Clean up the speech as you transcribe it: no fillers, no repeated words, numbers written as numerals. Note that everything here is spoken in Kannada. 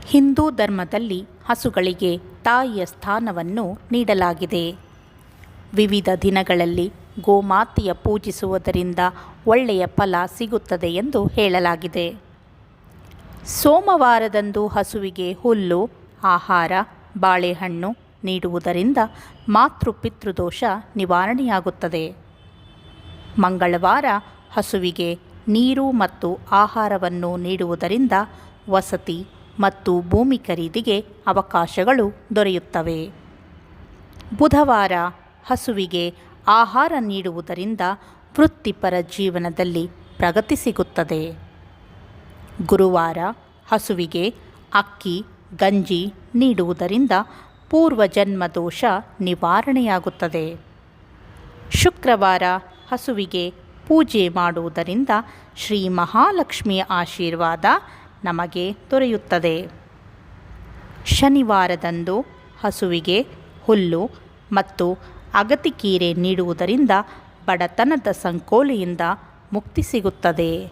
ಹಿಂದೂ ಧರ್ಮದಲ್ಲಿ ಹಸುಗಳಿಗೆ ತಾಯಿಯ ಸ್ಥಾನವನ್ನು ನೀಡಲಾಗಿದೆ. ವಿವಿಧ ದಿನಗಳಲ್ಲಿ ಗೋಮಾತೆಯ ಪೂಜಿಸುವುದರಿಂದ ಒಳ್ಳೆಯ ಫಲ ಸಿಗುತ್ತದೆ ಎಂದು ಹೇಳಲಾಗಿದೆ. ಸೋಮವಾರದಂದು ಹಸುವಿಗೆ ಹುಲ್ಲು, ಆಹಾರ, ಬಾಳೆಹಣ್ಣು ನೀಡುವುದರಿಂದ ಮಾತೃಪಿತೃದೋಷ ನಿವಾರಣೆಯಾಗುತ್ತದೆ. ಮಂಗಳವಾರ ಹಸುವಿಗೆ ನೀರು ಮತ್ತು ಆಹಾರವನ್ನು ನೀಡುವುದರಿಂದ ವಸತಿ ಮತ್ತು ಭೂಮಿ ಖರೀದಿಗೆ ಅವಕಾಶಗಳು ದೊರೆಯುತ್ತವೆ. ಬುಧವಾರ ಹಸುವಿಗೆ ಆಹಾರ ನೀಡುವುದರಿಂದ ವೃತ್ತಿಪರ ಜೀವನದಲ್ಲಿ ಪ್ರಗತಿ ಸಿಗುತ್ತದೆ. ಗುರುವಾರ ಹಸುವಿಗೆ ಅಕ್ಕಿ, ಗಂಜಿ ನೀಡುವುದರಿಂದ ಪೂರ್ವಜನ್ಮ ದೋಷ ನಿವಾರಣೆಯಾಗುತ್ತದೆ. ಶುಕ್ರವಾರ ಹಸುವಿಗೆ ಪೂಜೆ ಮಾಡುವುದರಿಂದ ಶ್ರೀ ಮಹಾಲಕ್ಷ್ಮಿಯ ಆಶೀರ್ವಾದ ನಮಗೆ ದೊರೆಯುತ್ತದೆ. ಶನಿವಾರದಂದು ಹಸುವಿಗೆ ಹುಲ್ಲು ಮತ್ತು ಅಗತಿಕೀರೆ ನೀಡುವುದರಿಂದ ಬಡತನದ ಸಂಕೋಲೆಯಿಂದ ಮುಕ್ತಿ ಸಿಗುತ್ತದೆ.